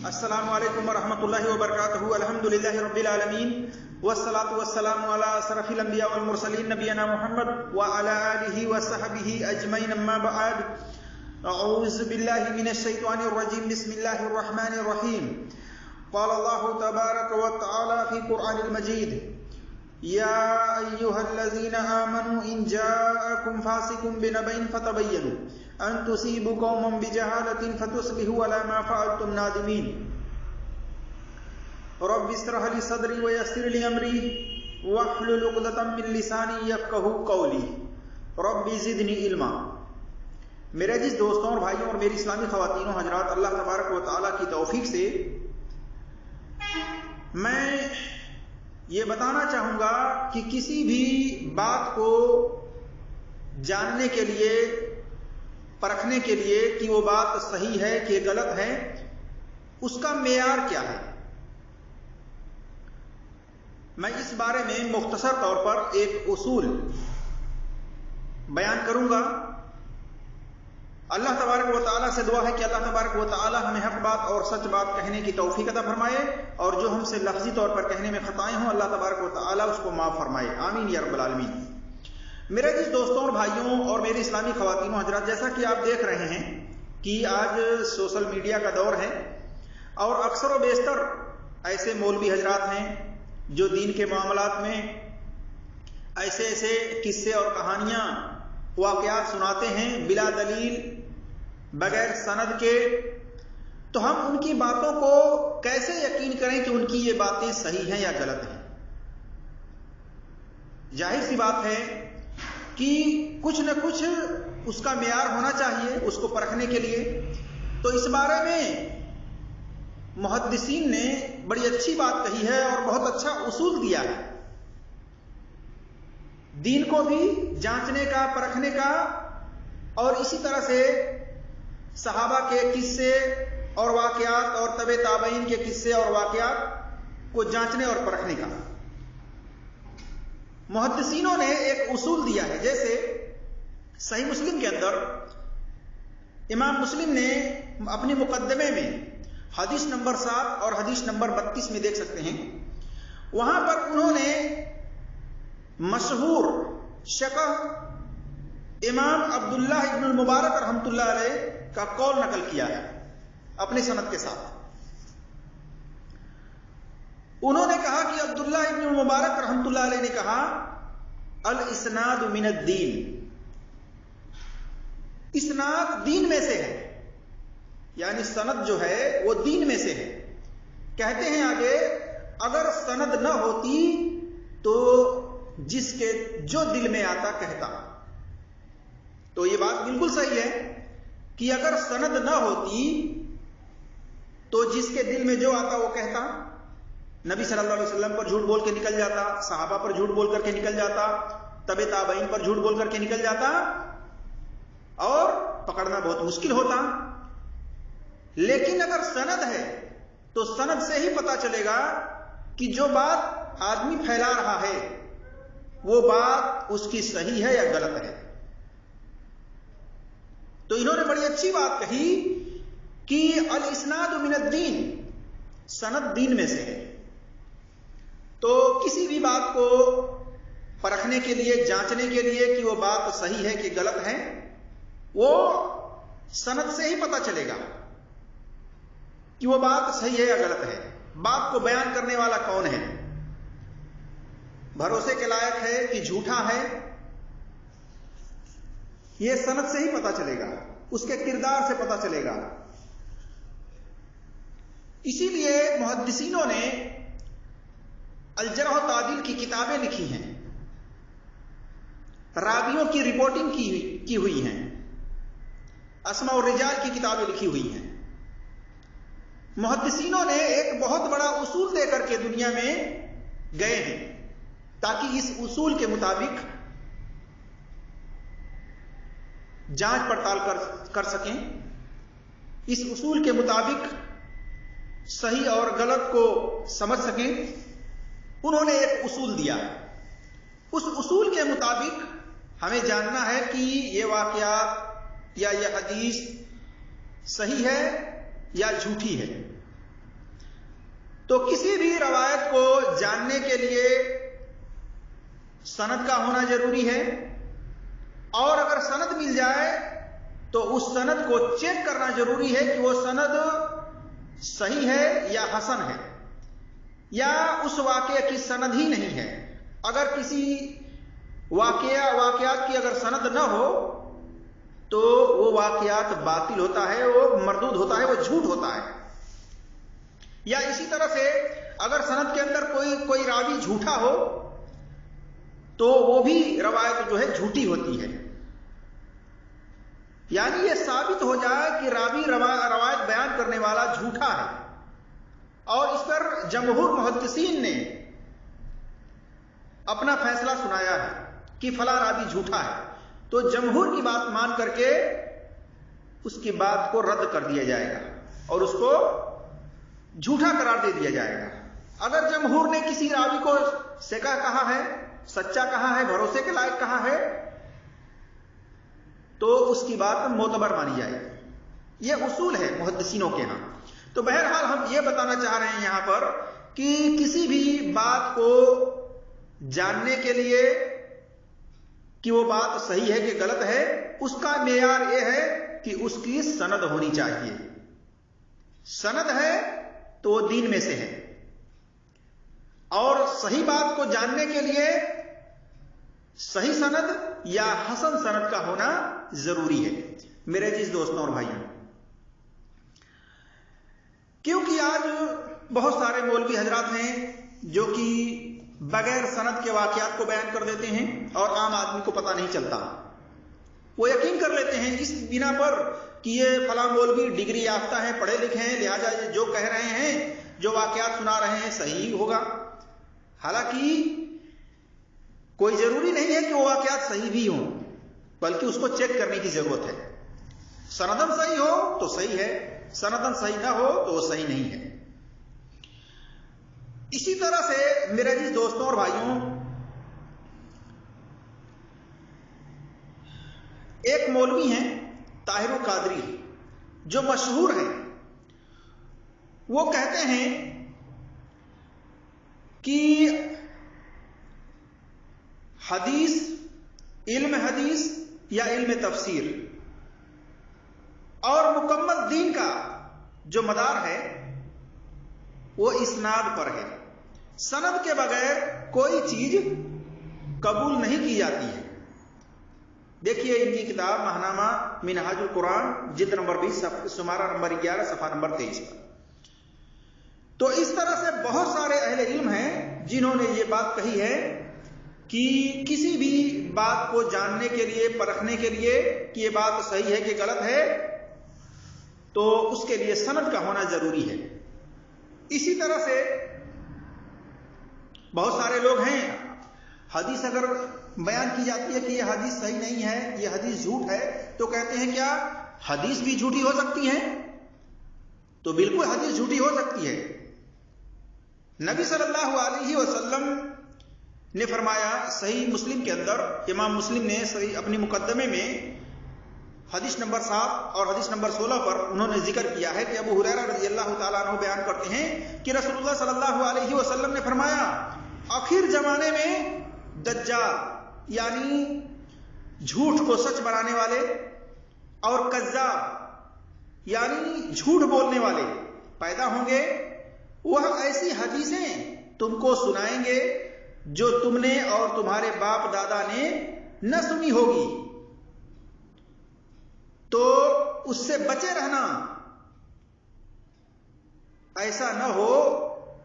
السلام علیکم ورحمۃ اللہ وبرکاتہ. الحمدللہ رب العالمین والصلاة والسلام علی اشرف الانبیاء والمرسلین نبینا محمد وعلی آلہ وصحبہ اجمعین. اما بعد، اعوذ باللہ من الشیطان الرجیم. بسم اللہ الرحمن الرحیم. قال اللہ تبارک وتعالی فی قرآن المجید: یا ایہا الذین آمنوا ان جاءکم فاسق بنبأ فتبینوا ان تصیبوا قوما بجہالۃ فتصبحوا علی ما فعلتم نادمین. رب اشرح لی صدری ویسر لی امری واحلل عقدۃ من لسانی یفقہوا قولی. رب زدنی علما. میرے عزیز دوستوں اور بھائیوں اور میری اسلامی خواتین و حضرات، اللہ تبارک و تعالیٰ کی توفیق سے میں یہ بتانا چاہوں گا کہ کسی بھی بات کو جاننے کے لیے، پرکھنے کے لیے کہ وہ بات صحیح ہے کہ غلط ہے، اس کا معیار کیا ہے. میں اس بارے میں مختصر طور پر ایک اصول بیان کروں گا. اللہ تبارک و تعالیٰ سے دعا ہے کہ اللہ تبارک و تعالیٰ ہمیں حق بات اور سچ بات کہنے کی توفیق عطا فرمائے، اور جو ہم سے لفظی طور پر کہنے میں خطائیں ہوں اللہ تبارک و تعالیٰ اس کو معاف فرمائے. آمین یا رب العالمین. میرے جس دوستوں اور بھائیوں اور میری اسلامی خواتین و حضرات، جیسا کہ آپ دیکھ رہے ہیں کہ آج سوشل میڈیا کا دور ہے، اور اکثر و بیشتر ایسے مولوی حضرات ہیں جو دین کے معاملات میں ایسے ایسے قصے اور کہانیاں، واقعات سناتے ہیں بلا دلیل، بغیر سند کے. تو ہم ان کی باتوں کو کیسے یقین کریں کہ ان کی یہ باتیں صحیح ہیں یا غلط ہیں؟ ظاہر سی بات ہے کہ کچھ نہ کچھ اس کا معیار ہونا چاہیے اس کو پرکھنے کے لیے. تو اس بارے میں محدثین نے بڑی اچھی بات کہی ہے اور بہت اچھا اصول دیا ہے. دین کو بھی جانچنے کا، پرکھنے کا، اور اسی طرح سے صحابہ کے قصے اور واقعات اور تبع تابعین کے قصے اور واقعات کو جانچنے اور پرکھنے کا. محدثینوں نے ایک اصول دیا ہے. جیسے صحیح مسلم کے اندر امام مسلم نے اپنی مقدمے میں حدیث نمبر 7 اور حدیث نمبر 32 میں دیکھ سکتے ہیں، وہاں پر انہوں نے مشہور شیخ امام عبداللہ ابن المبارک رحمۃ اللہ علیہ کا قول نقل کیا ہے اپنی سند کے ساتھ. انہوں نے کہا کہ عبداللہ ابن المبارک رحمۃ اللہ علیہ نے کہا: الاسناد من الدین. اسناد دین میں سے ہے، یعنی سند جو ہے وہ دین میں سے ہے. کہتے ہیں آگے، اگر سند نہ ہوتی تو جس کے جو دل میں آتا کہتا. تو یہ بات بالکل صحیح ہے کہ اگر سند نہ ہوتی تو جس کے دل میں جو آتا وہ کہتا. نبی صلی اللہ علیہ وسلم پر جھوٹ بول کے نکل جاتا، صحابہ پر جھوٹ بول کر کے نکل جاتا، تبع تابعین پر جھوٹ بول کر کے نکل جاتا، اور پکڑنا بہت مشکل ہوتا. لیکن اگر سند ہے تو سند سے ہی پتا چلے گا کہ جو بات آدمی پھیلا رہا ہے وہ بات اس کی صحیح ہے یا غلط ہے. تو انہوں نے بڑی اچھی بات کہی کہ الاسناد من الدین، سند دین میں سے ہے. تو کسی بھی بات کو پرکھنے کے لیے، جانچنے کے لیے کہ وہ بات صحیح ہے کہ غلط ہے، وہ سند سے ہی پتا چلے گا کہ وہ بات صحیح ہے یا غلط ہے. بات کو بیان کرنے والا کون ہے، بھروسے کے لائق ہے کہ جھوٹا ہے، یہ سند سے ہی پتا چلے گا، اس کے کردار سے پتا چلے گا. اسی لیے محدثینوں نے الجرح و تعدیل کی کتابیں لکھی ہیں، راویوں کی رپورٹنگ کی ہوئی ہیں، اسماء الرجال کی کتابیں لکھی ہوئی ہیں. محدثینوں نے ایک بہت بڑا اصول دے کر کے دنیا میں گئے ہیں تاکہ اس اصول کے مطابق جانچ پڑتال کر سکیں، اس اصول کے مطابق صحیح اور غلط کو سمجھ سکیں. انہوں نے ایک اصول دیا ہے. اس اصول کے مطابق ہمیں جاننا ہے کہ یہ واقعات یا یہ حدیث صحیح ہے یا جھوٹی ہے. تو کسی بھی روایت کو جاننے کے لیے سند کا ہونا ضروری ہے، اور اگر سند مل جائے تو اس سند کو چیک کرنا ضروری ہے کہ وہ سند صحیح ہے یا حسن ہے، یا اس واقعے کی سند ہی نہیں ہے۔ اگر کسی واقعات کی اگر سند نہ ہو تو وہ واقعات باطل ہوتا ہے، وہ مردود ہوتا ہے، وہ جھوٹ ہوتا ہے۔ یا اسی طرح سے اگر سند کے اندر کوئی راوی جھوٹا ہو تو وہ بھی روایت جو ہے جھوٹی ہوتی ہے۔ یعنی یہ ثابت ہو جائے کہ راوی روایت بیان کرنے والا جھوٹا ہے، اور اس پر جمہور محدثین نے اپنا فیصلہ سنایا ہے کہ فلاں راوی جھوٹا ہے، تو جمہور کی بات مان کر کے اس کی بات کو رد کر دیا جائے گا اور اس کو جھوٹا قرار دے دیا جائے گا۔ اگر جمہور نے کسی راوی کو ثقہ کہا ہے، سچا کہا ہے، بھروسے کے لائق کہا ہے، تو اس کی بات معتبر مانی جائے گی۔ یہ اصول ہے محدثینوں کے ہاں۔ تو بہرحال ہم یہ بتانا چاہ رہے ہیں یہاں پر کہ کسی بھی بات کو جاننے کے لیے کہ وہ بات صحیح ہے کہ غلط ہے، اس کا معیار یہ ہے کہ اس کی سند ہونی چاہیے۔ سند ہے تو وہ دین میں سے ہے، اور صحیح بات کو جاننے کے لیے صحیح سند یا حسن سند کا ہونا ضروری ہے میرے عزیز دوستوں اور بھائیوں۔ کیونکہ آج بہت سارے مولوی حضرات ہیں جو کہ بغیر سند کے واقعات کو بیان کر دیتے ہیں اور عام آدمی کو پتہ نہیں چلتا۔ وہ یقین کر لیتے ہیں اس بنا پر کہ یہ فلاں مولوی ڈگری یافتہ ہیں، پڑھے لکھے ہیں، لہذا جو کہہ رہے ہیں، جو واقعات سنا رہے ہیں صحیح ہوگا۔ حالانکہ کوئی ضروری نہیں ہے کہ وہ واقعات صحیح بھی ہوں، بلکہ اس کو چیک کرنے کی ضرورت ہے۔ سندن صحیح ہو تو صحیح ہے، سندن صحیح نہ ہو تو وہ صحیح نہیں ہے۔ اسی طرح سے میرے عزیز دوستوں اور بھائیوں، ایک مولوی ہیں طاہر القادری جو مشہور ہیں، وہ کہتے ہیں کہ حدیث، علم حدیث یا علم تفسیر اور مکمل دین کا جو مدار ہے وہ اسناد پر ہے۔ سند کے بغیر کوئی چیز قبول نہیں کی جاتی ہے۔ دیکھیے ان کی کتاب ماہنامہ منہاج القرآن جلد نمبر 20 سمارہ نمبر 11 صفحہ نمبر 23 پر۔ تو اس طرح سے بہت سارے اہل علم ہیں جنہوں نے یہ بات کہی ہے کہ کسی بھی بات کو جاننے کے لیے، پرکھنے کے لیے کہ یہ بات صحیح ہے کہ غلط ہے، تو اس کے لیے سند کا ہونا ضروری ہے۔ اسی طرح سے بہت سارے لوگ ہیں، حدیث اگر بیان کی جاتی ہے کہ یہ حدیث صحیح نہیں ہے، یہ حدیث جھوٹ ہے، تو کہتے ہیں کیا حدیث بھی جھوٹی ہو سکتی ہے؟ تو بالکل حدیث جھوٹی ہو سکتی ہے۔ نبی صلی اللہ علیہ وسلم نے فرمایا صحیح مسلم کے اندر، امام مسلم نے صحیح اپنی مقدمے میں حدیث نمبر 7 اور حدیث نمبر 16 پر انہوں نے ذکر کیا ہے کہ ابو ہریرہ رضی اللہ تعالیٰ عنہ بیان کرتے ہیں کہ رسول اللہ صلی اللہ علیہ وسلم نے فرمایا آخر زمانے میں دجال یعنی جھوٹ کو سچ بنانے والے اور کذاب یعنی جھوٹ بولنے والے پیدا ہوں گے، وہ ایسی حدیثیں تم کو سنائیں گے جو تم نے اور تمہارے باپ دادا نے نہ سنی ہوگی، تو اس سے بچے رہنا، ایسا نہ ہو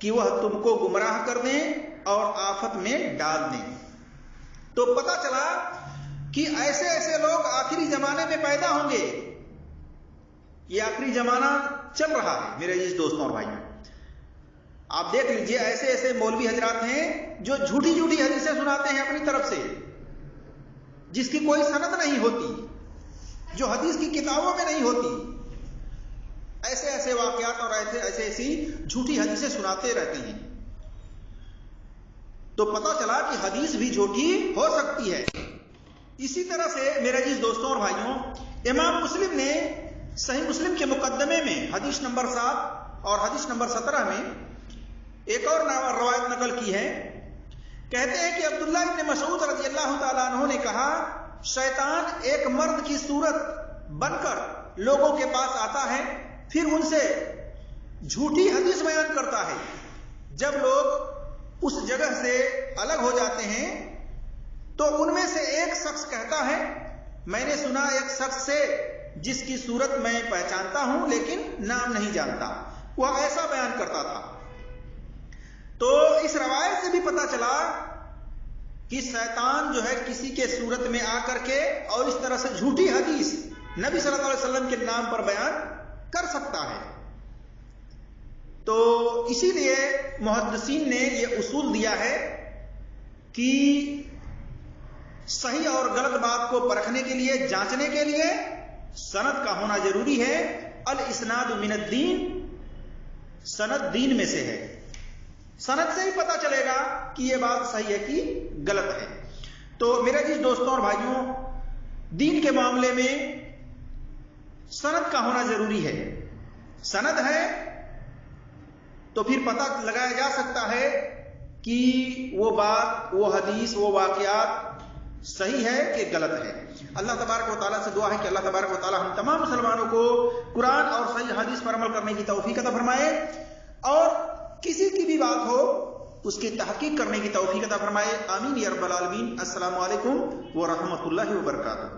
کہ وہ تم کو گمراہ کر دیں اور آفت میں ڈال دیں۔ تو پتہ چلا کہ ایسے ایسے لوگ آخری زمانے میں پیدا ہوں گے۔ یہ آخری زمانہ چل رہا ہے میرے عزیز دوستوں اور بھائیوں۔ آپ دیکھ لیجئے ایسے ایسے مولوی حضرات ہیں جو جھوٹی جھوٹی حدیثیں سناتے ہیں اپنی طرف سے، جس کی کوئی سند نہیں ہوتی، جو حدیث کی کتابوں میں نہیں ہوتی۔ ایسے ایسے واقعات اور ایسی جھوٹی حدیثیں سناتے رہتے ہیں۔ تو پتہ چلا کہ حدیث بھی جھوٹی ہو سکتی ہے۔ اسی طرح سے میرے عزیز دوستوں اور بھائیوں، امام مسلم نے صحیح مسلم کے مقدمے میں حدیث نمبر 7 اور حدیث نمبر 17 میں ایک اور روایت نقل کی ہے، کہتے ہیں کہ عبداللہ ابن مسعود رضی اللہ تعالیٰ عنہ نے کہا، شیطان ایک مرد کی صورت بن کر لوگوں کے پاس آتا ہے، پھر ان سے جھوٹی حدیث بیان کرتا ہے۔ جب لوگ اس جگہ سے الگ ہو جاتے ہیں تو ان میں سے ایک شخص کہتا ہے، میں نے سنا ایک شخص سے جس کی صورت میں پہچانتا ہوں لیکن نام نہیں جانتا، وہ ایسا بیان کرتا تھا۔ تو اس روایت سے بھی پتہ چلا کہ شیطان جو ہے کسی کے صورت میں آ کر کے اور اس طرح سے جھوٹی حدیث نبی صلی اللہ علیہ وسلم کے نام پر بیان کر سکتا ہے۔ تو اسی لیے محدثین نے یہ اصول دیا ہے کہ صحیح اور غلط بات کو پرکھنے کے لیے، جانچنے کے لیے سند کا ہونا ضروری ہے۔ الاسناد من الدین، سند دین میں سے ہے، سند سے ہی پتہ چلے گا کہ یہ بات صحیح ہے کہ غلط ہے۔ تو میرے عزیز دوستوں اور بھائیوں، دین کے معاملے میں سند کا ہونا ضروری ہے۔ سند ہے تو پھر پتہ لگایا جا سکتا ہے کہ وہ بات، وہ حدیث، وہ واقعات صحیح ہے کہ غلط ہے۔ اللہ تبارک و تعالیٰ سے دعا ہے کہ اللہ تبارک و تعالیٰ ہم تمام مسلمانوں کو قرآن اور صحیح حدیث پر عمل کرنے کی توفیق عطا فرمائے، اور کسی کی بھی بات ہو اس کی تحقیق کرنے کی توفیق عطا فرمائے۔ آمین یا رب العالمین۔ السلام علیکم ورحمۃ اللہ وبرکاتہ۔